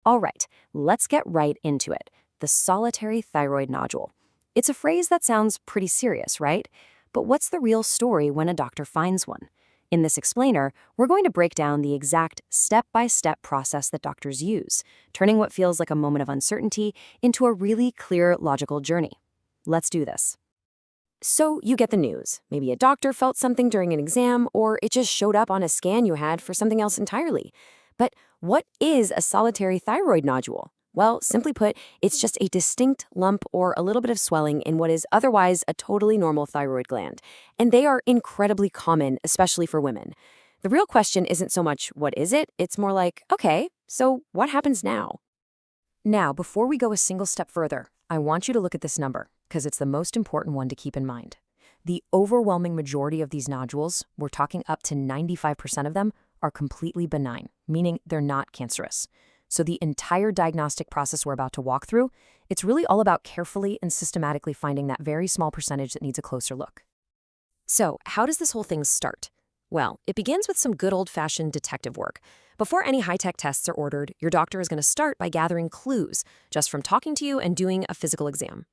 All right, let's get right into it. The solitary thyroid nodule. It's a phrase that sounds pretty serious, right? But what's the real story when a doctor finds one? In this explainer, we're going to break down the exact step-by-step process that doctors use, turning what feels like a moment of uncertainty into a really clear, logical journey. Let's do this. So you get the news. Maybe a doctor felt something during an exam, or it just showed up on a scan you had for something else entirely. But what is a solitary thyroid nodule? Well, simply put, it's just a distinct lump or a little bit of swelling in what is otherwise a totally normal thyroid gland. And they are incredibly common, especially for women. The real question isn't so much what is it, it's more like, okay, so what happens now? Now, before we go a single step further, I want you to look at this number, because it's the most important one to keep in mind. The overwhelming majority of these nodules, we're talking up to 95% of them, are completely benign, meaning they're not cancerous. So the entire diagnostic process we're about to walk through, it's really all about carefully and systematically finding that very small percentage that needs a closer look. So how does this whole thing start? Well, it begins with some good old-fashioned detective work. Before any high-tech tests are ordered, your doctor is going to start by gathering clues, just from talking to you and doing a physical exam.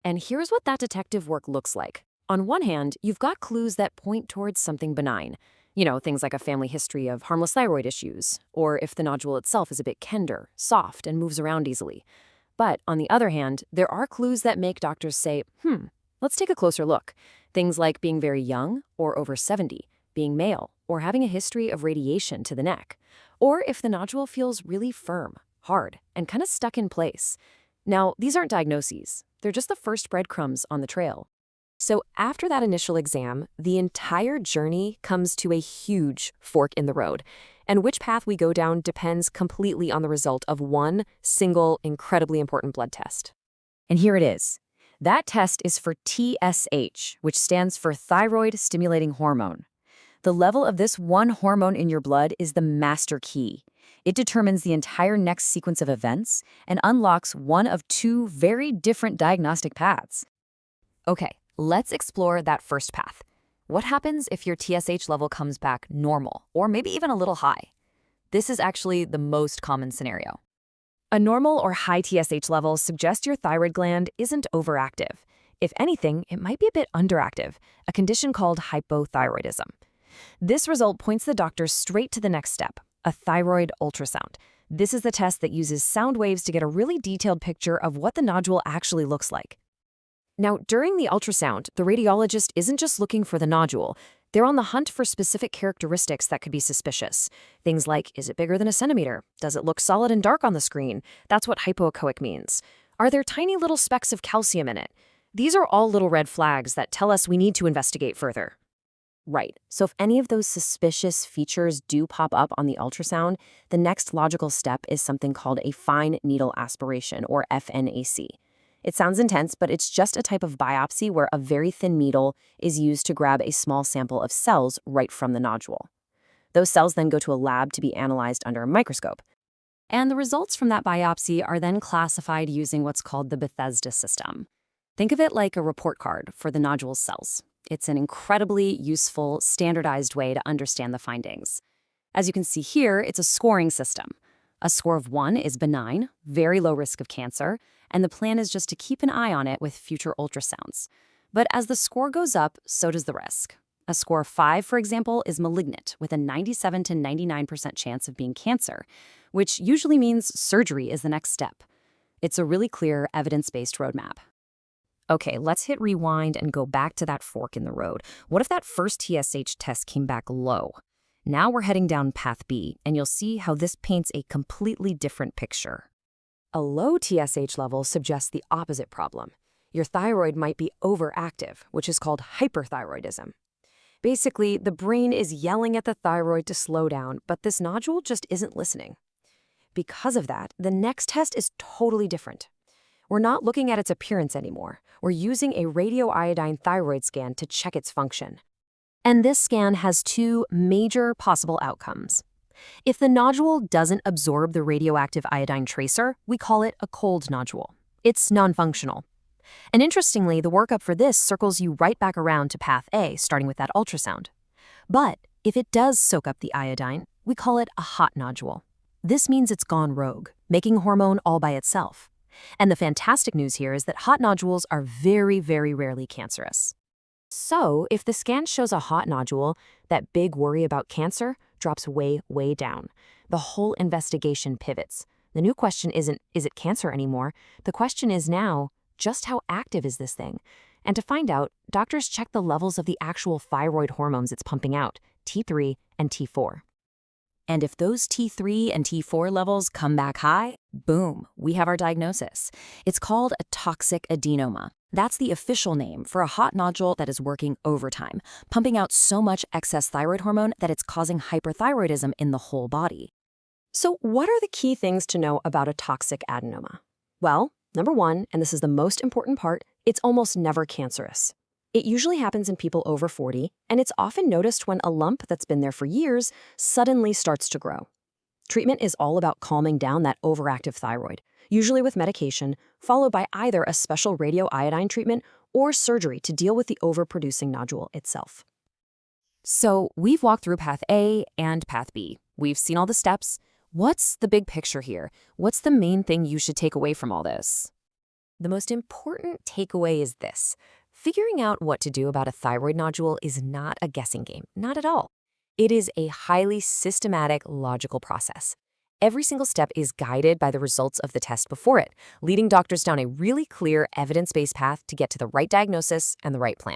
And here's what that detective work looks like. On one hand, you've got clues that point towards something benign. Things like a family history of harmless thyroid issues, or if the nodule itself is a bit tender, soft, and moves around easily. But on the other hand, there are clues that make doctors say, let's take a closer look. Things like being very young or over 70, being male, or having a history of radiation to the neck. Or if the nodule feels really firm, hard, and kind of stuck in place. Now, these aren't diagnoses. They're just the first breadcrumbs on the trail. So after that initial exam, the entire journey comes to a huge fork in the road. And which path we go down depends completely on the result of one single, incredibly important blood test. And here it is. That test is for TSH, which stands for thyroid stimulating hormone. The level of this one hormone in your blood is the master key. It determines the entire next sequence of events and unlocks one of two very different diagnostic paths. Okay, let's explore that first path. What happens if your TSH level comes back normal, or maybe even a little high? This is actually the most common scenario. A normal or high TSH level suggests your thyroid gland isn't overactive. If anything, it might be a bit underactive, a condition called hypothyroidism. This result points the doctor straight to the next step, a thyroid ultrasound. This is the test that uses sound waves to get a really detailed picture of what the nodule actually looks like. Now, during the ultrasound, the radiologist isn't just looking for the nodule. They're on the hunt for specific characteristics that could be suspicious. Things like, is it bigger than a centimeter? Does it look solid and dark on the screen? That's what hypoechoic means. Are there tiny little specks of calcium in it? These are all little red flags that tell us we need to investigate further. Right, so if any of those suspicious features do pop up on the ultrasound, the next logical step is something called a fine needle aspiration, or FNAC. It sounds intense, but it's just a type of biopsy where a very thin needle is used to grab a small sample of cells right from the nodule. Those cells then go to a lab to be analyzed under a microscope. And the results from that biopsy are then classified using what's called the Bethesda system. Think of it like a report card for the nodule's cells. It's an incredibly useful, standardized way to understand the findings. As you can see here, it's a scoring system. A score of 1 is benign, very low risk of cancer, and the plan is just to keep an eye on it with future ultrasounds. But as the score goes up, so does the risk. A score of 5, for example, is malignant, with a 97 to 99% chance of being cancer, which usually means surgery is the next step. It's a really clear, evidence-based roadmap. Okay, let's hit rewind and go back to that fork in the road. What if that first TSH test came back low? Now we're heading down path B, and you'll see how this paints a completely different picture. A low TSH level suggests the opposite problem. Your thyroid might be overactive, which is called hyperthyroidism. Basically, the brain is yelling at the thyroid to slow down, but this nodule just isn't listening. Because of that, the next test is totally different. We're not looking at its appearance anymore. We're using a radioiodine thyroid scan to check its function. And this scan has two major possible outcomes. If the nodule doesn't absorb the radioactive iodine tracer, we call it a cold nodule. It's non-functional. And interestingly, the workup for this circles you right back around to path A, starting with that ultrasound. But if it does soak up the iodine, we call it a hot nodule. This means it's gone rogue. making hormone all by itself. And the fantastic news here is that hot nodules are very, very rarely cancerous. So, if the scan shows a hot nodule, that big worry about cancer drops way, way down. The whole investigation pivots. The new question isn't, is it cancer anymore? The question is now, just how active is this thing? And to find out, doctors check the levels of the actual thyroid hormones it's pumping out, T3 and T4. And if those T3 and T4 levels come back high, boom, we have our diagnosis. It's called a toxic adenoma. That's the official name for a hot nodule that is working overtime, pumping out so much excess thyroid hormone that it's causing hyperthyroidism in the whole body. So what are the key things to know about a toxic adenoma? Well, number one, and this is the most important part, it's almost never cancerous. It usually happens in people over 40, and it's often noticed when a lump that's been there for years suddenly starts to grow. Treatment is all about calming down that overactive thyroid, usually with medication, followed by either a special radioiodine treatment or surgery to deal with the overproducing nodule itself. So we've walked through path A and path B. We've seen all the steps. What's the big picture here? What's the main thing you should take away from all this? The most important takeaway is this. Figuring out what to do about a thyroid nodule is not a guessing game, not at all. It is a highly systematic, logical process. Every single step is guided by the results of the test before it, leading doctors down a really clear, evidence-based path to get to the right diagnosis and the right plan.